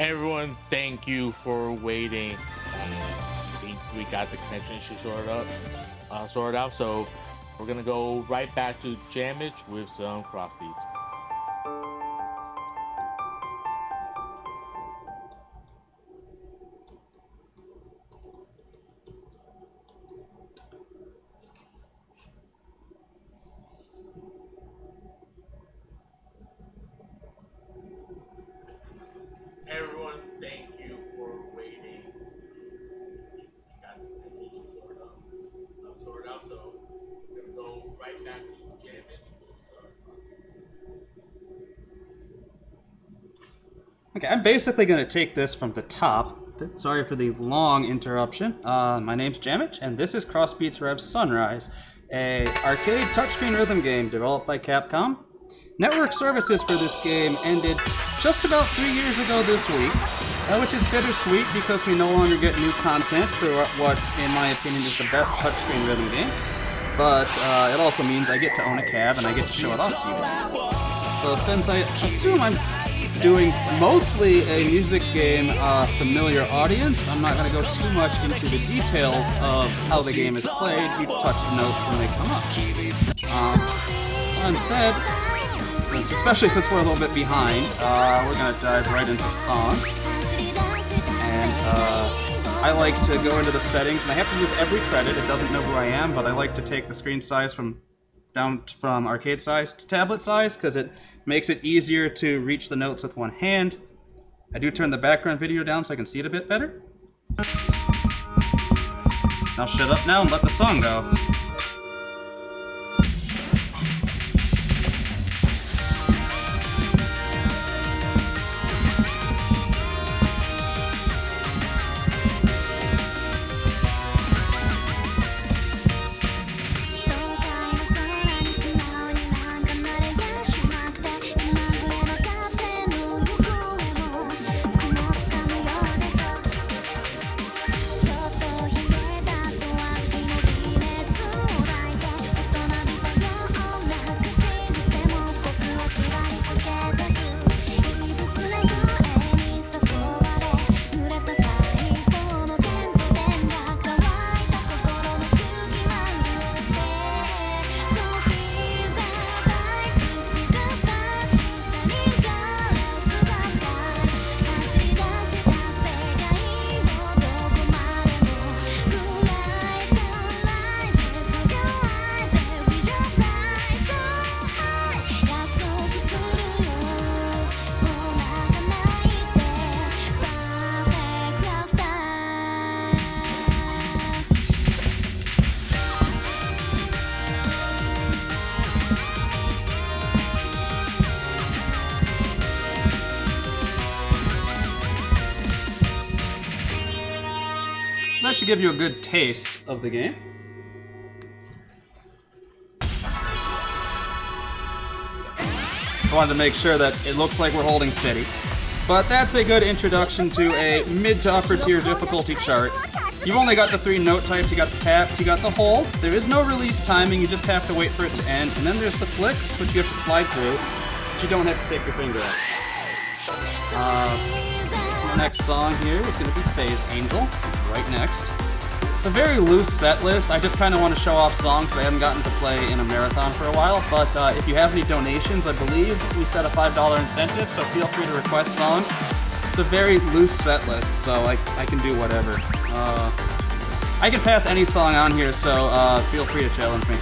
Everyone, thank you for waiting. I think we got the connection issue sorted out. So we're gonna go right back to jammitch with some crossbeats. Everyone, thank you for waiting. We got the connection issue sorted out. So we're gonna go right back to jammitch with some crossbeats. Okay, I'm basically going to take this from the top. Sorry for the long interruption. My name's Jammitch, and this is Crossbeats REV Sunrise, a arcade touchscreen rhythm game developed by Capcom. Network services for this game ended just about 3 years ago this week, which is bittersweet because we no longer get new content for what, in my opinion, is the best touchscreen rhythm game. But it also means I get to own a cab and I get to show it off to you. So since I assume I'm doing mostly a music game familiar audience, I'm not going to go too much into the details of how the game is played. You touch the notes when they come up. So instead, especially since we're a little bit behind, we're going to dive right into songs. And I like to go into the settings, and I have to use every credit. It doesn't know who I am, but I like to take the screen size down from arcade size to tablet size because it makes it easier to reach the notes with one hand. I do turn the background video down so I can see it a bit better. Now shut up now and let the song go. That should give you a good taste of the game. I wanted to make sure that it looks like we're holding steady. But that's a good introduction to a mid to upper tier difficulty chart. You've only got the 3 note types, you got the taps, you got the holds. There is no release timing, you just have to wait for it to end. And then there's the flicks, which you have to slide through, but you don't have to take your finger out. The next song here is going to be Phase Angel, right next. It's a very loose set list. I just kind of want to show off songs that I haven't gotten to play in a marathon for a while. But if you have any donations, I believe we set a $5 incentive, so feel free to request songs. It's a very loose set list, so I can do whatever. I can pass any song on here, so feel free to challenge me.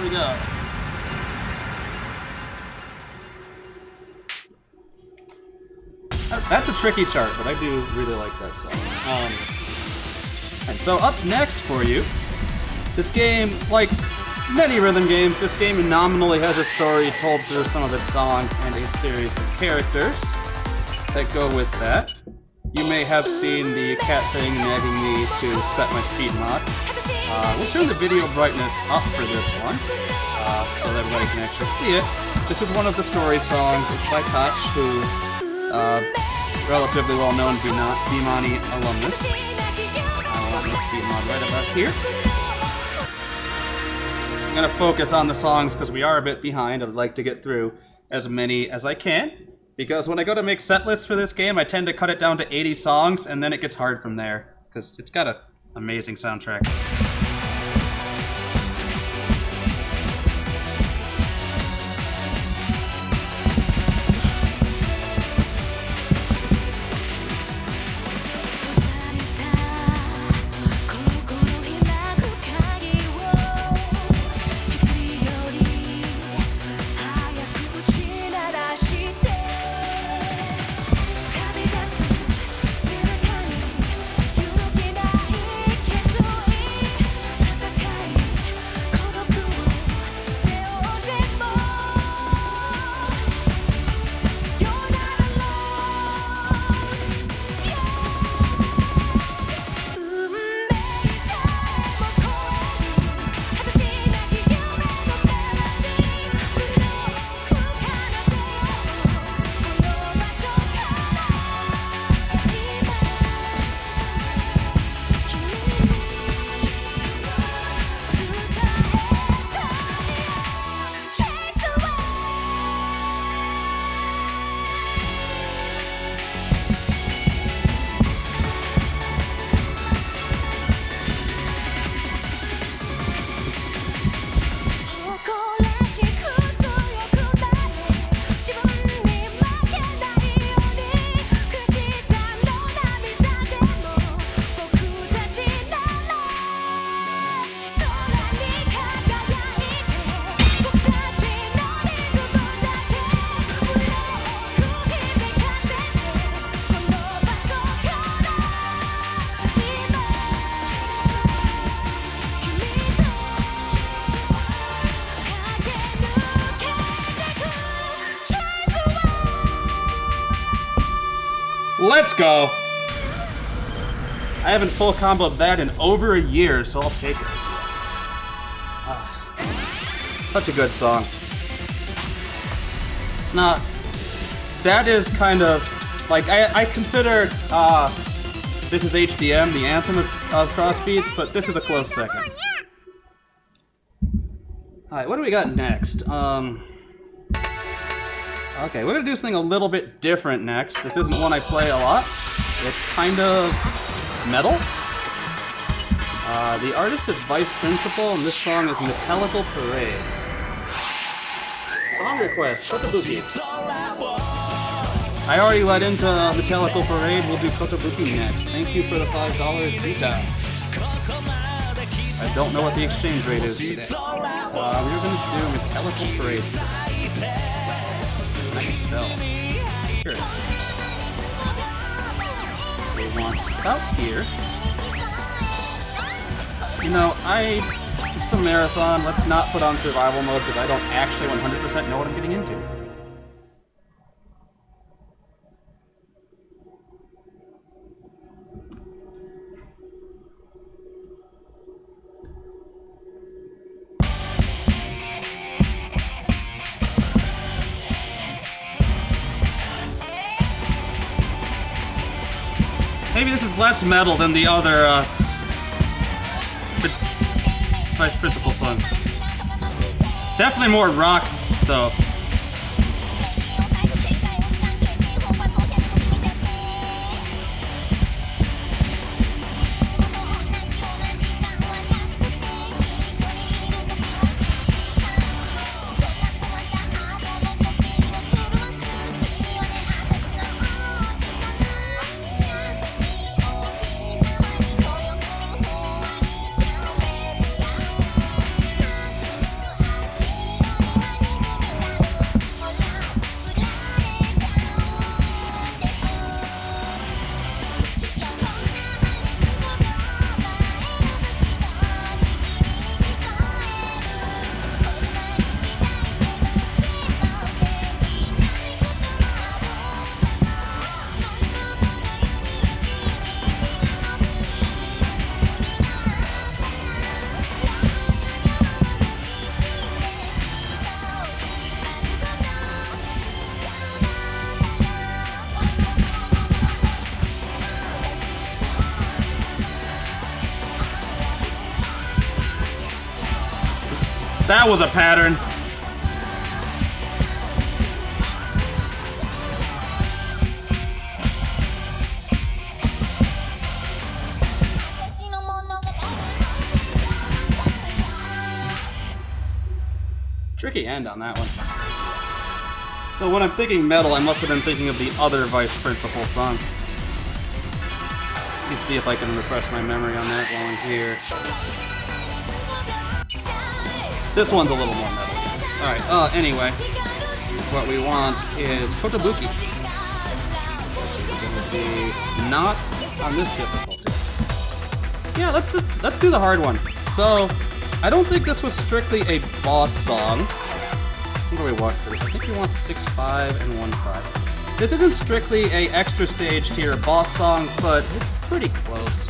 we go. That's a tricky chart, but I do really like that song. And so up next for you, this game, like many rhythm games, this game nominally has a story told through some of its songs and a series of characters that go with that. You may have seen the cat thing nagging me to set my speed mod. We'll turn the video brightness up for this one, so that everybody can actually see it. This is one of the story songs. It's by Koch, who, relatively well-known Bimani alumnus. I want this speed mod right about here. I'm gonna focus on the songs because we are a bit behind. I would like to get through as many as I can, because when I go to make set lists for this game, I tend to cut it down to 80 songs, and then it gets hard from there, because it's got an amazing soundtrack. Let's go! I haven't full comboed that in over a year, so I'll take it. Such a good song. It's not... That is kind of... Like, I consider This Is HDM the anthem of crossbeats, but this is a close second. Alright, what do we got next? Okay, we're gonna do something a little bit different next. This isn't one I play a lot. It's kind of metal. The artist is Vice Principal, and this song is Metallical Parade. Song request, Kotobuki. I already let into Metallical Parade. We'll do Kotobuki next. Thank you for the $5 retail. I don't know what the exchange rate is today. We're gonna do Metallical Parade. Nice bell. Sure. We want out here. You know, it's a marathon. Let's not put on survival mode because I don't actually 100% know what I'm getting into. Maybe this is less metal than the other Vice Principal songs. Definitely more rock, though. That was a pattern. Tricky end on that one. No, when I'm thinking metal, I must have been thinking of the other Vice Principal song. Let me see if I can refresh my memory on that while I'm here. This one's a little more metal. Alright, anyway. What we want is Kotobuki. It's going to be not on this difficulty. Yeah, let's do the hard one. So, I don't think this was strictly a boss song. What do we want for this? I think we want 6-5 and 1-5. This isn't strictly a extra stage tier boss song, but it's pretty close.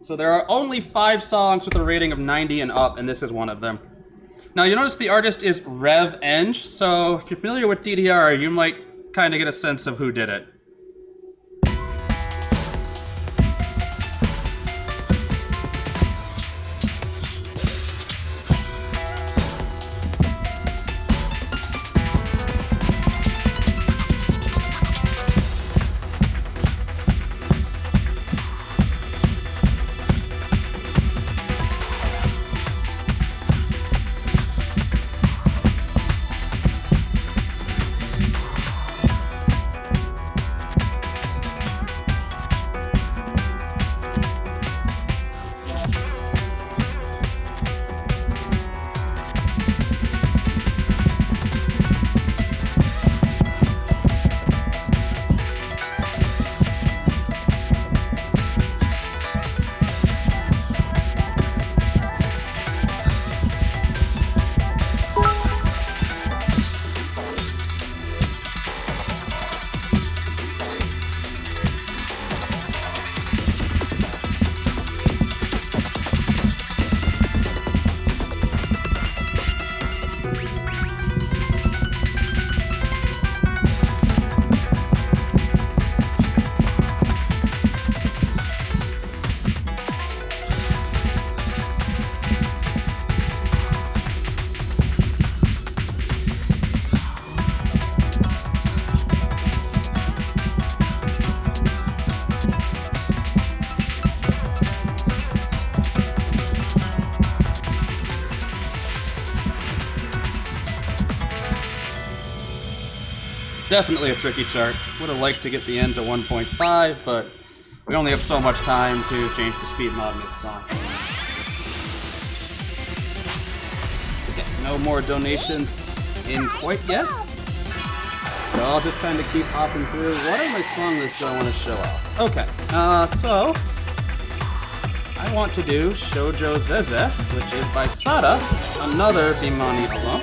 So there are only 5 songs with a rating of 90 and up, and this is one of them. Now you notice the artist is REV, so if you're familiar with DDR, you might kind of get a sense of who did it. Definitely a tricky chart. Would have liked to get the end to 1.5, but we only have so much time to change the speed mod mid-song. Okay, no more donations in quite yet. So I'll just kind of keep hopping through. What are my song lists that I want to show off? Okay, so I want to do Shoujo Zeze, which is by Sada, another Bimani alum.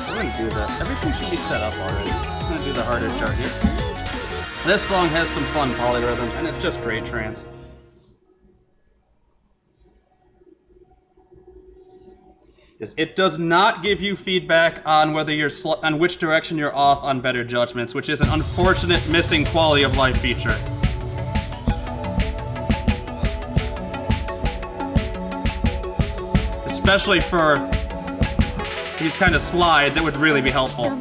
I'm gonna do that. Everything should be set up already. I'm gonna do the harder chart here. This song has some fun polyrhythms, and it's just great trance. It does not give you feedback on whether you're on which direction you're off on better judgments, which is an unfortunate missing quality of life feature. Especially for these kind of slides, it would really be helpful.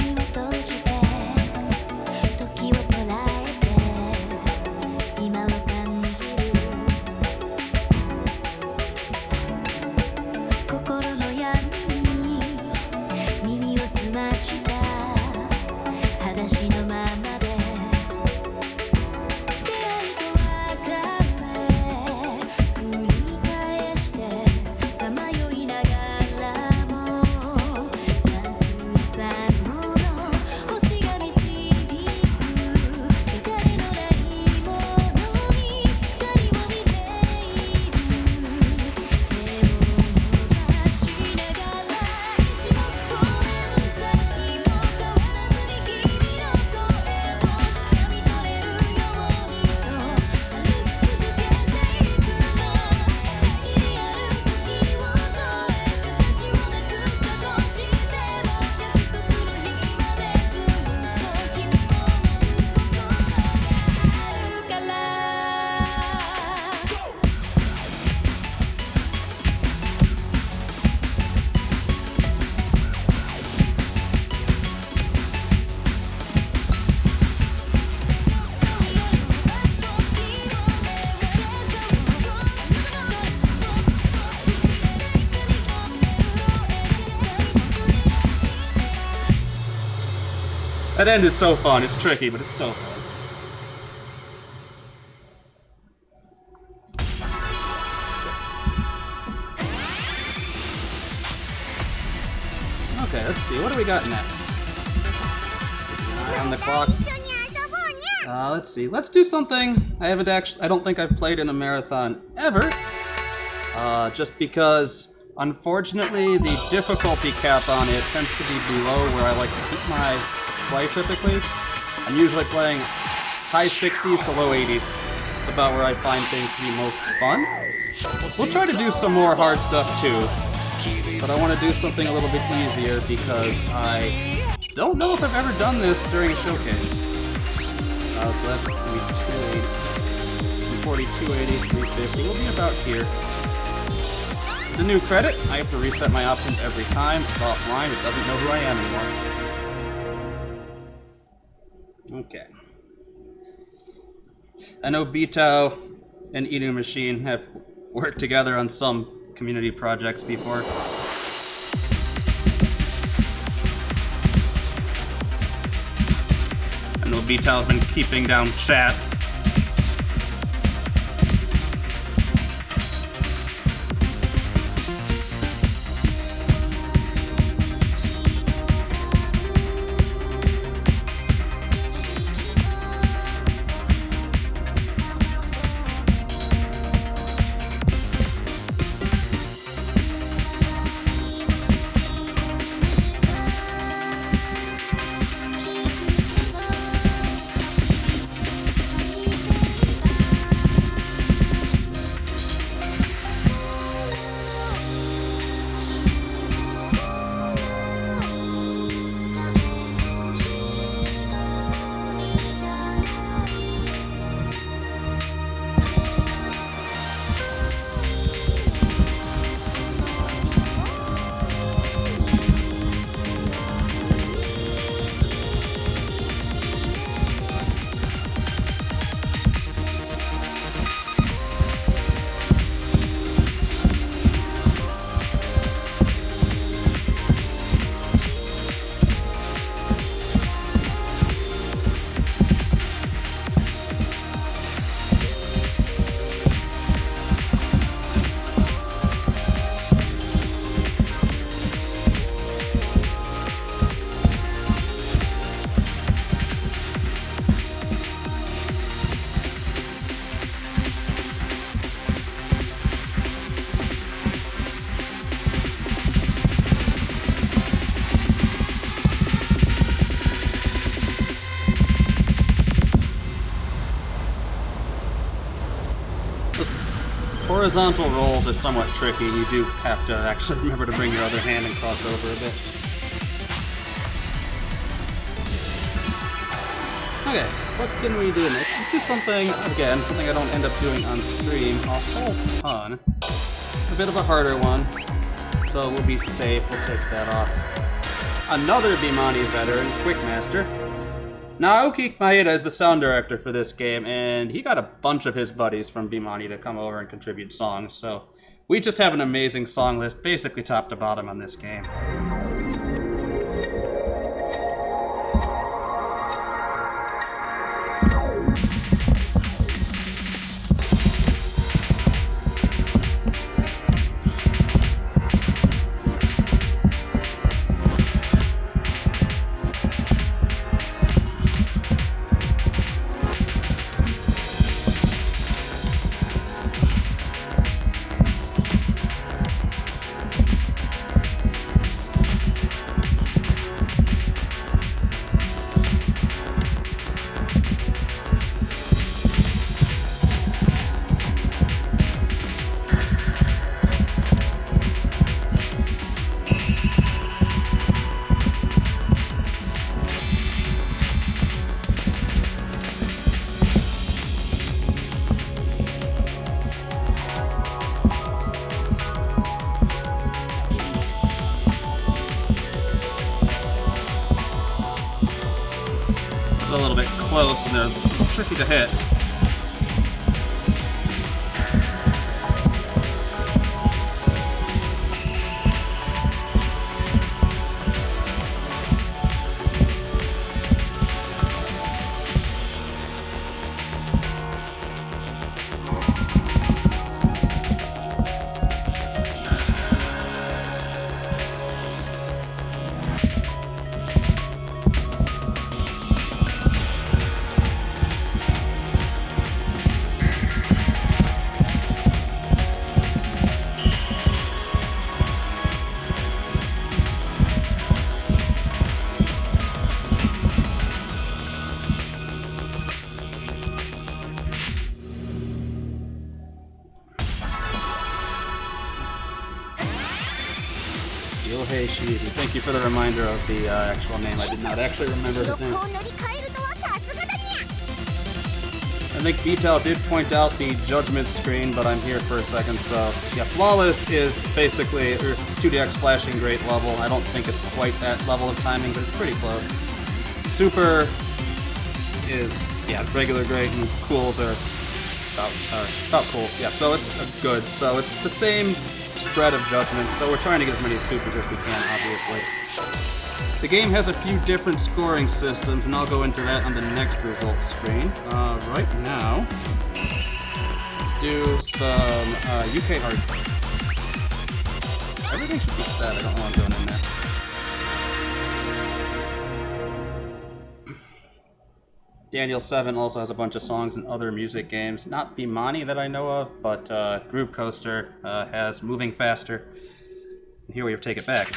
That end is so fun. It's tricky, but it's so fun. Okay, let's see. What do we got next? Eye on the clock. Let's see. Let's do something I don't think I've played in a marathon ever. Just because, unfortunately, the difficulty cap on it tends to be below where I like to keep my play typically. I'm usually playing high 60s to low 80s. It's about where I find things to be most fun. We'll try to do some more hard stuff too. But I want to do something a little bit easier because I don't know if I've ever done this during a showcase. So that's going to be 280, 240, 280, 350. We'll be about here. It's a new credit. I have to reset my options every time. It's offline. It doesn't know who I am anymore. Okay. I know Bitao and Inu Machine have worked together on some community projects before. I know Bitao's been keeping down chat. Horizontal rolls are somewhat tricky. You do have to actually remember to bring your other hand and cross over a bit. Okay, what can we do next? Let's do something, again, something I don't end up doing on stream a whole ton. A bit of a harder one, so we'll be safe. We'll take that off. Another Bimani veteran, Quickmaster. Naoki Maeda is the sound director for this game, and he got a bunch of his buddies from Bimani to come over and contribute songs, so we just have an amazing song list, basically top to bottom on this game. A little bit close and they're tricky to hit. Shohei Shinichi. Thank you for the reminder of the actual name. I did not actually remember his name. I think Vital did point out the judgment screen, but I'm here for a second, so yeah, Flawless is basically a 2DX flashing great level. I don't think it's quite that level of timing, but it's pretty close. Super is, yeah, regular great, and cools are about cool. Yeah, so it's good. So it's the same spread of judgments, so we're trying to get as many supers as we can, obviously. The game has a few different scoring systems, and I'll go into that on the next results screen. Right now, let's do some UK hard. Everything should be set. I don't know what I'm doing in there. Daniel 7 also has a bunch of songs in other music games. Not Bimani that I know of, but Groove Coaster has Moving Faster. And here we take it back.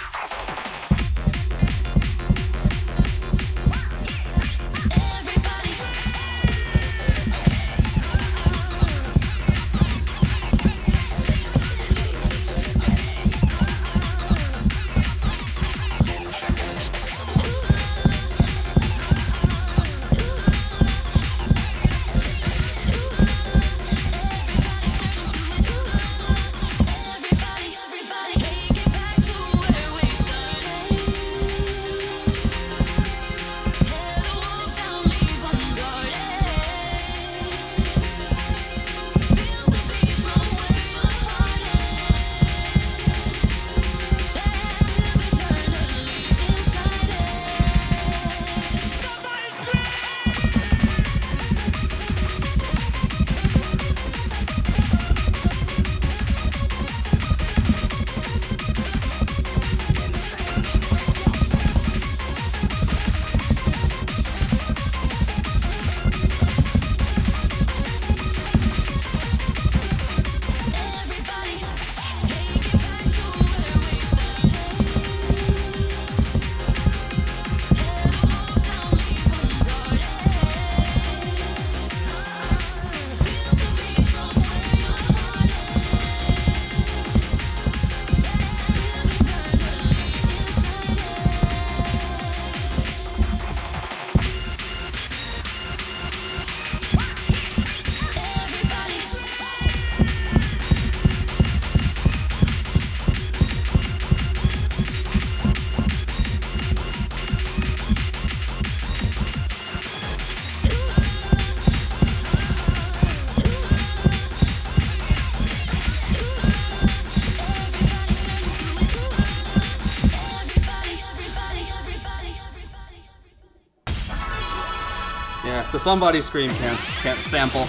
Yeah, the somebody scream can't sample.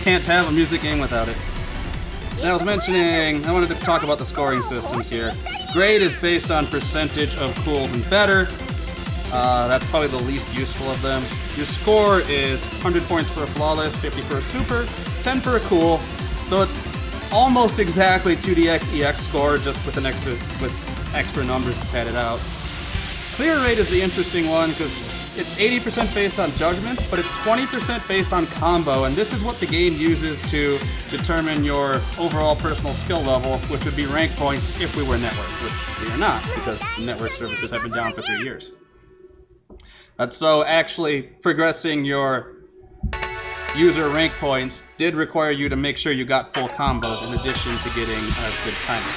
Can't have a music game without it. And I was mentioning, I wanted to talk about the scoring systems here. Grade is based on percentage of cools and better. That's probably the least useful of them. Your score is 100 points for a flawless, 50 for a super, 10 for a cool. So it's almost exactly 2DX EX score, just with extra numbers to pad it out. Clear rate is the interesting one because it's 80% based on judgments, but it's 20% based on combo, and this is what the game uses to determine your overall personal skill level, which would be rank points if we were networked, which we are not, because network services have been down for 3 years. So actually progressing your user rank points did require you to make sure you got full combos in addition to getting good timing.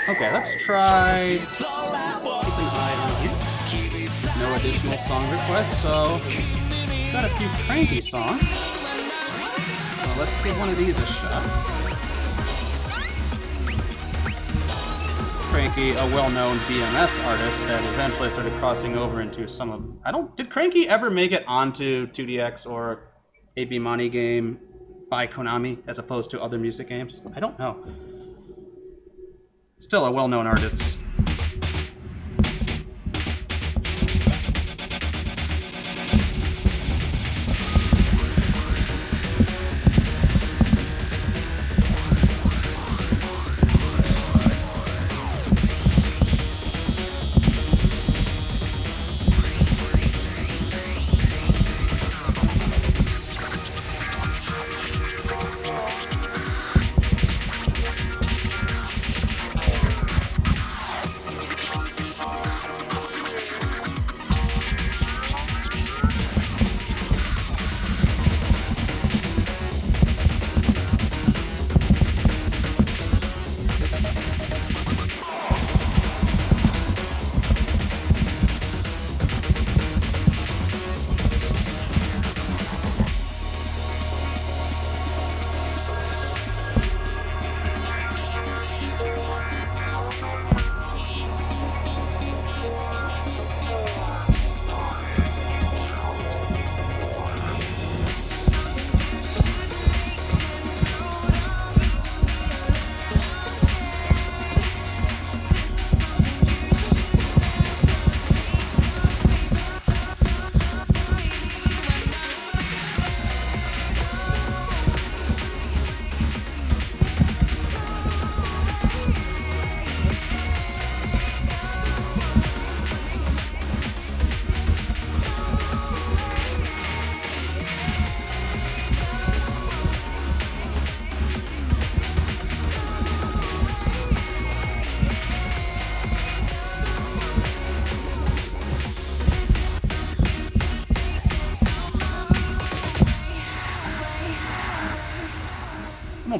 Okay, let's try keep an eye on here. No additional song requests, so we've got a few cranky songs. So let's give one of these a shot. Cranky, a well-known BMS artist that eventually started crossing over into some of... Did Cranky ever make it onto 2DX or a Bimani game by Konami as opposed to other music games? I don't know. Still a well-known artist.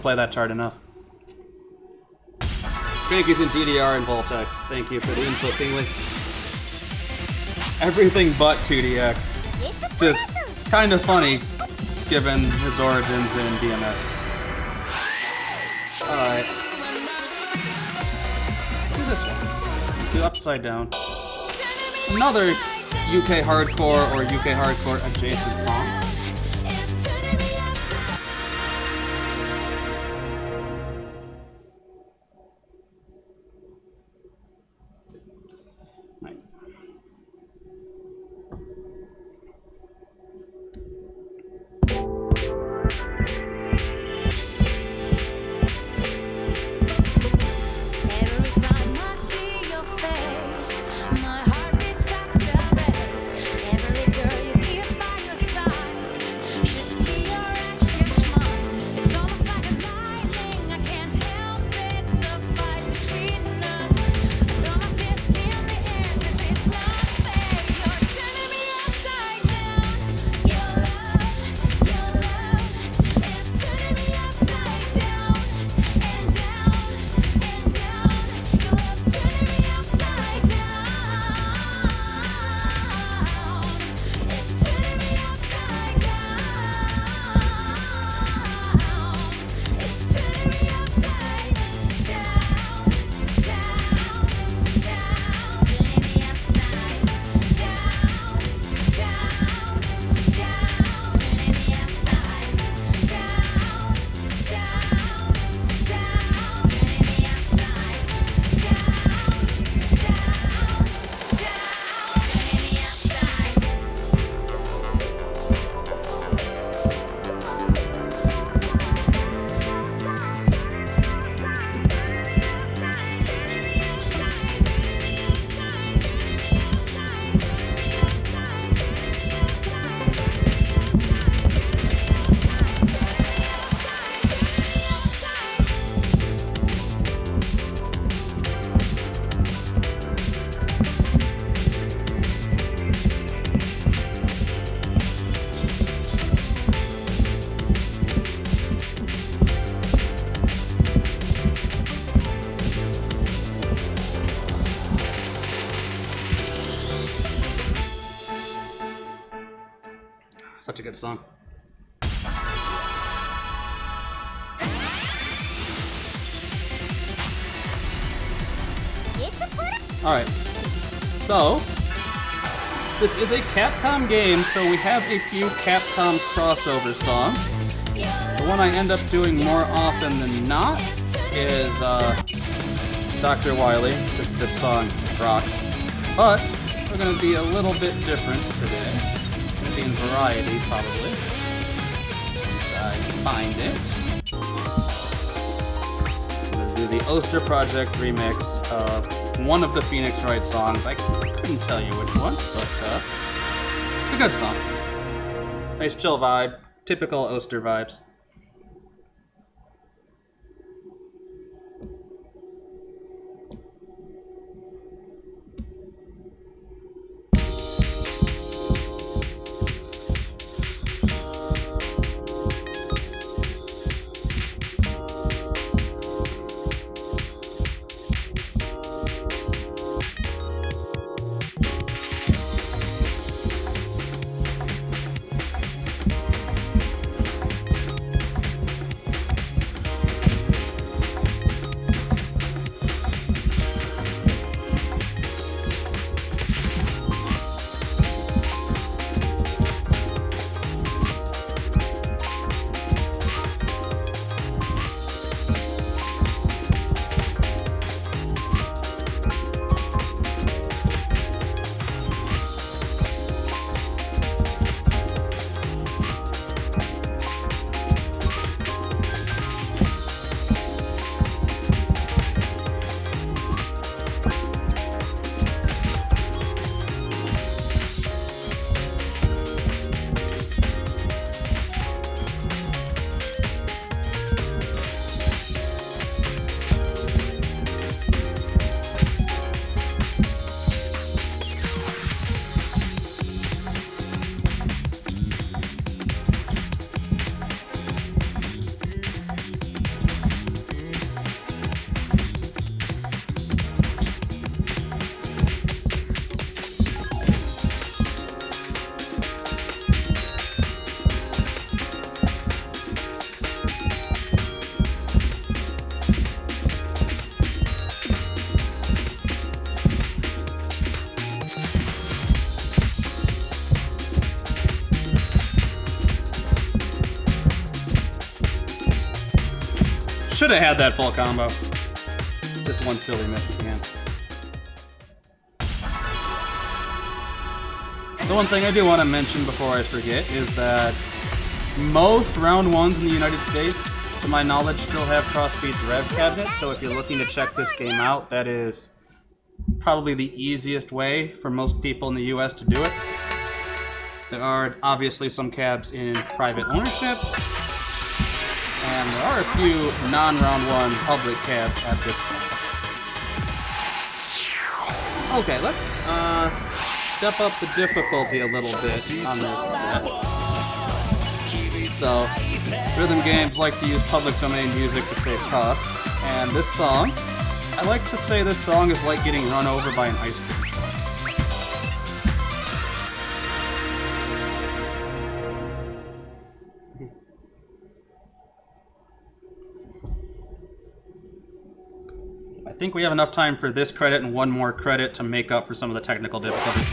play that chart enough. Crankies in DDR and Voltex. Thank you for the input, Bingley. Everything but 2DX. Just kind of funny, given his origins in DMS. Alright. Do this one. Do Upside Down. Another UK hardcore or UK hardcore adjacent song. Right. Every time I see your face, my heart beats accelerate. Every girl you keep by your side should see your eyes catch mine. It's almost like a lightning, I can't help it. The fight between us. I throw my fist in the air 'cause it's not fair. You're turning me upside down. Your love is turning me upside down and down and down. Your love's turning me upside down. It's turning me upside down. It's turning me upside down, down, down. Turning me upside down, down, down. Turning me upside down, down, down. Turning me upside down, Such a good song. Alright, so this is a Capcom game, so we have a few Capcom crossover songs. The one I end up doing more often than not is Dr. Wily, because this song rocks. But we're going to be a little bit different today. It's going to be in variety, probably. Once I find it. I'm going to do the Oster Project remix of one of the Phoenix Wright songs. I couldn't tell you which one, but it's a good song. Nice chill vibe. Typical Oster vibes. should have had that full combo. Just one silly miss at the end. The one thing I do want to mention before I forget is that most round ones in the United States, to my knowledge, still have crossbeats REV cabinets, so if you're looking to check this game out, that is probably the easiest way for most people in the US to do it. There are obviously some cabs in private ownership, and there are a few non-round one public cabs at this point. Okay, let's step up the difficulty a little bit on this set. So, rhythm games like to use public domain music to save costs, and this song, I like to say this song is like getting run over by an ice cream truck. I think we have enough time for this credit and one more credit to make up for some of the technical difficulties.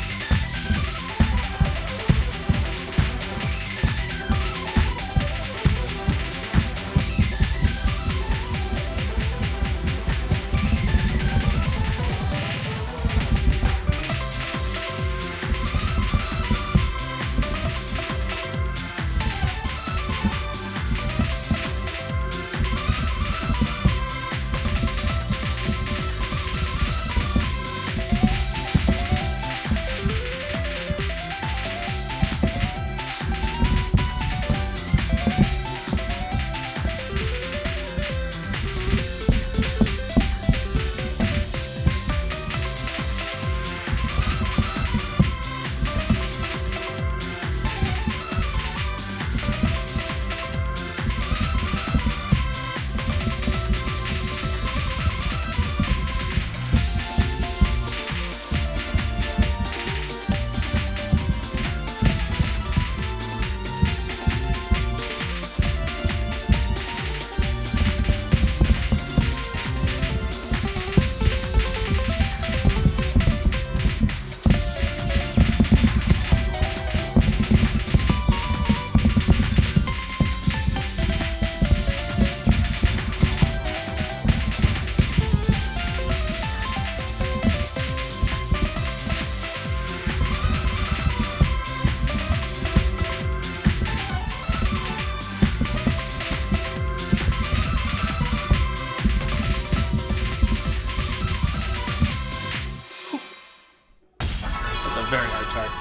Very hard chart.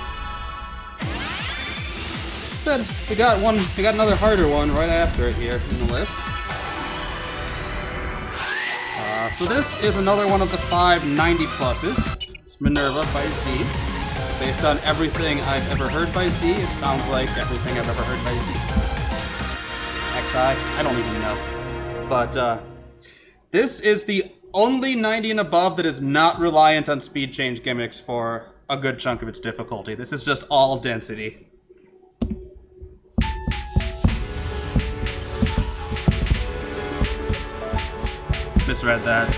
Instead, we got another harder one right after it here in the list. So this is another one of the 5 90 pluses. It's Minerva by Z. Based on everything I've ever heard by Z, it sounds like everything I've ever heard by Z. XI? I don't even know. But this is the only 90 and above that is not reliant on speed change gimmicks for a good chunk of its difficulty. This is just all density. Misread that.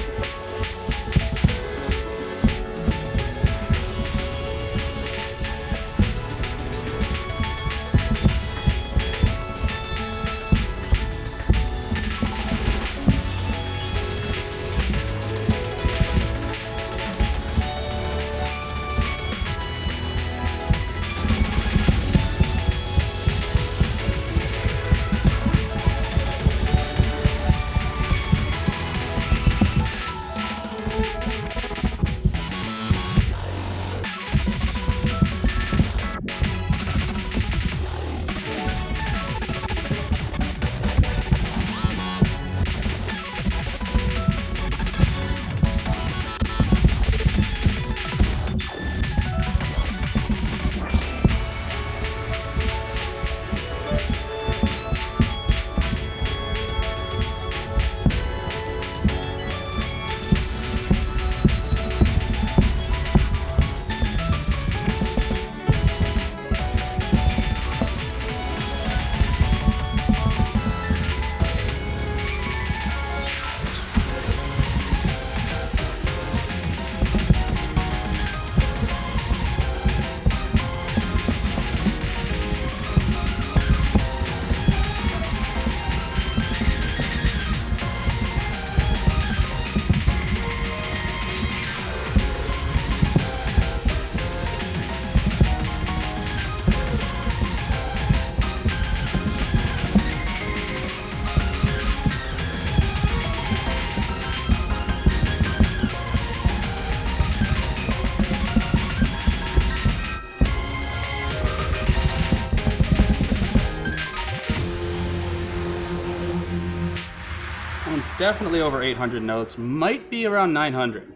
definitely over 800 notes, might be around 900.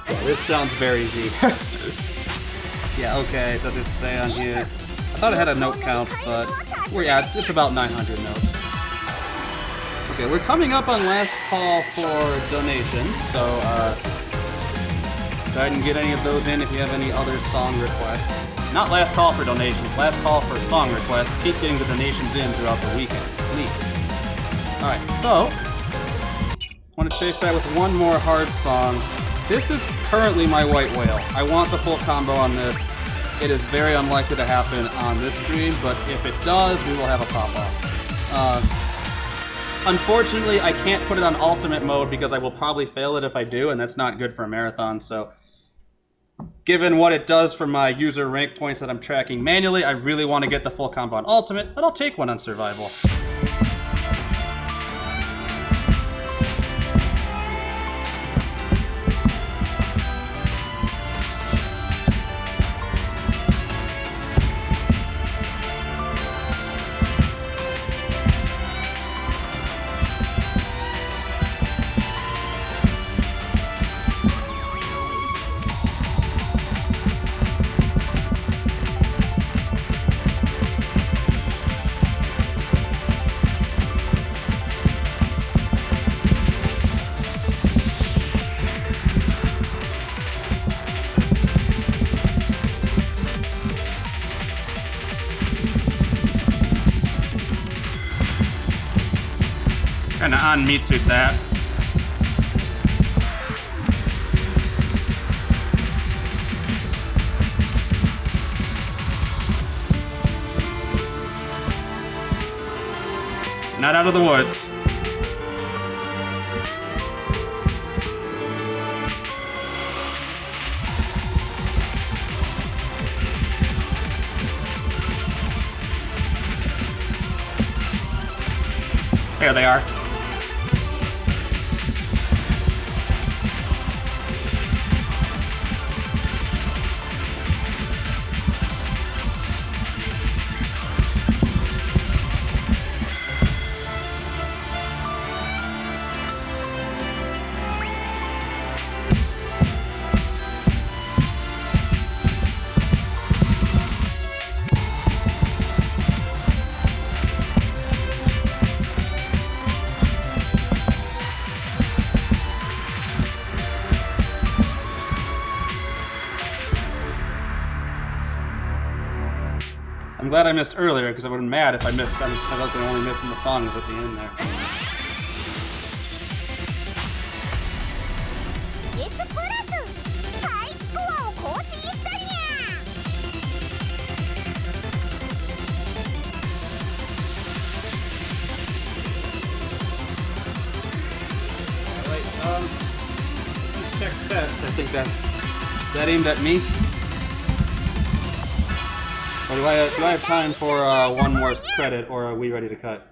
Yeah, this sounds very Z. Yeah, okay, does it say on here? I thought it had a note count, but yeah, it's about 900 notes. Okay, we're coming up on last call for donations, so go ahead and get any of those in if you have any other song requests. Not last call for donations, last call for song requests. Keep getting the donations in throughout the weekend, please. Alright, so I want to chase that with one more hard song. This is currently my white whale. I want the full combo on this. It is very unlikely to happen on this stream, but if it does, we will have a pop-off. Unfortunately, I can't put it on ultimate mode because I will probably fail it if I do, and that's not good for a marathon, so given what it does for my user rank points that I'm tracking manually, I really want to get the full combo on ultimate, but I'll take one on survival. Kinda on-meat-suit that. Not out of the woods. There they are. I'm glad I missed earlier because I would have been mad if I missed. I was only missing the songs at the end there. Alright, check test. I think that aimed at me. Or do I have time for one more credit, or are we ready to cut?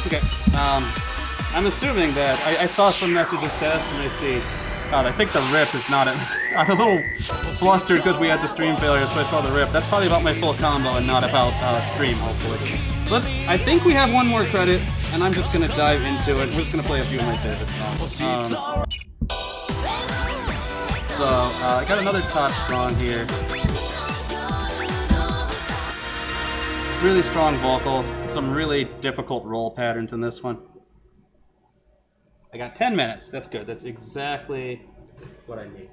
Okay, I'm assuming that I saw some messages test and I see. God, I think the rip is not in this. I'm a little flustered because we had the stream failure, so I saw the rip. That's probably about my full combo and not about stream, hopefully. I think we have one more credit, and I'm just gonna dive into it. We're just gonna play a few of my favorite songs. I got another Touch song here. Really strong vocals, some really difficult roll patterns in this one. I got 10 minutes, that's good, that's exactly what I need.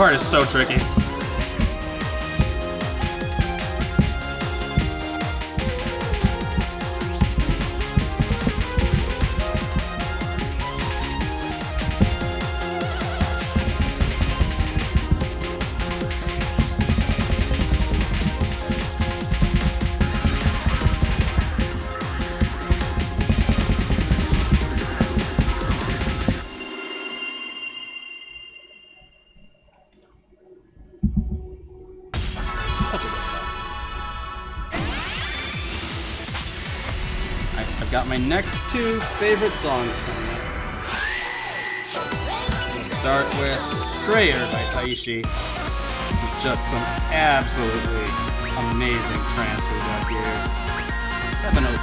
part is so tricky. I've got my next two favorite songs coming up. We'll start with Strayer by Taishi. This is just some absolutely amazing trance we got here. 7/0.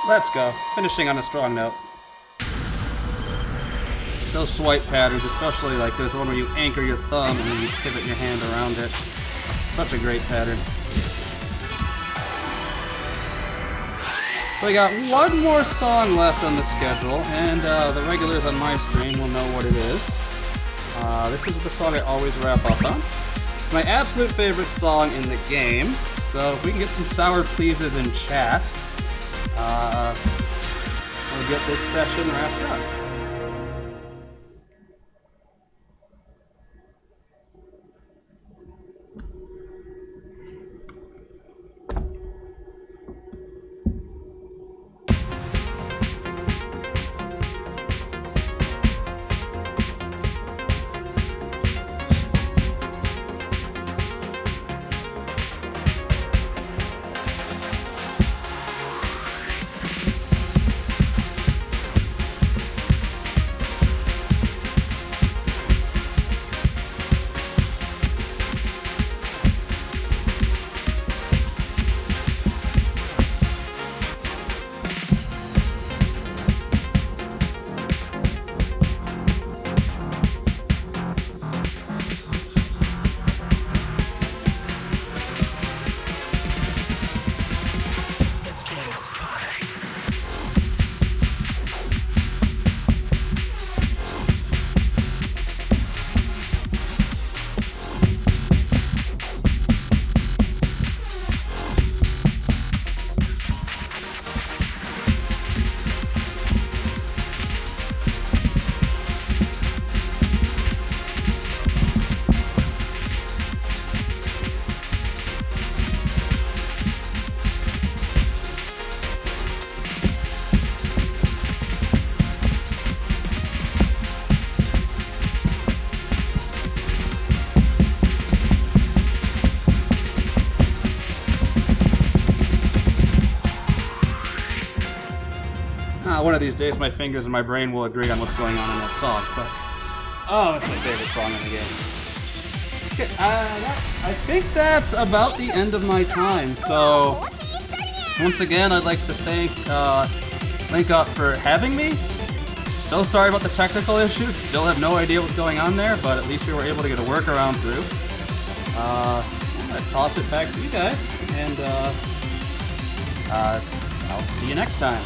Let's go. Finishing on a strong note. Those swipe patterns, especially like there's one where you anchor your thumb and then you pivot your hand around it. Such a great pattern. We got one more song left on the schedule, and the regulars on my stream will know what it is. This is the song I always wrap up on. It's my absolute favorite song in the game, so if we can get some sour pleases in chat, we'll get this session wrapped up. One of these days, my fingers and my brain will agree on what's going on in that song. But oh, it's my favorite song in the game. Okay, I think that's about the end of my time. So once again, I'd like to thank Link Up for having me. So sorry about the technical issues. Still have no idea what's going on there, but at least we were able to get a workaround through. I'm gonna toss it back to you guys, and I'll see you next time.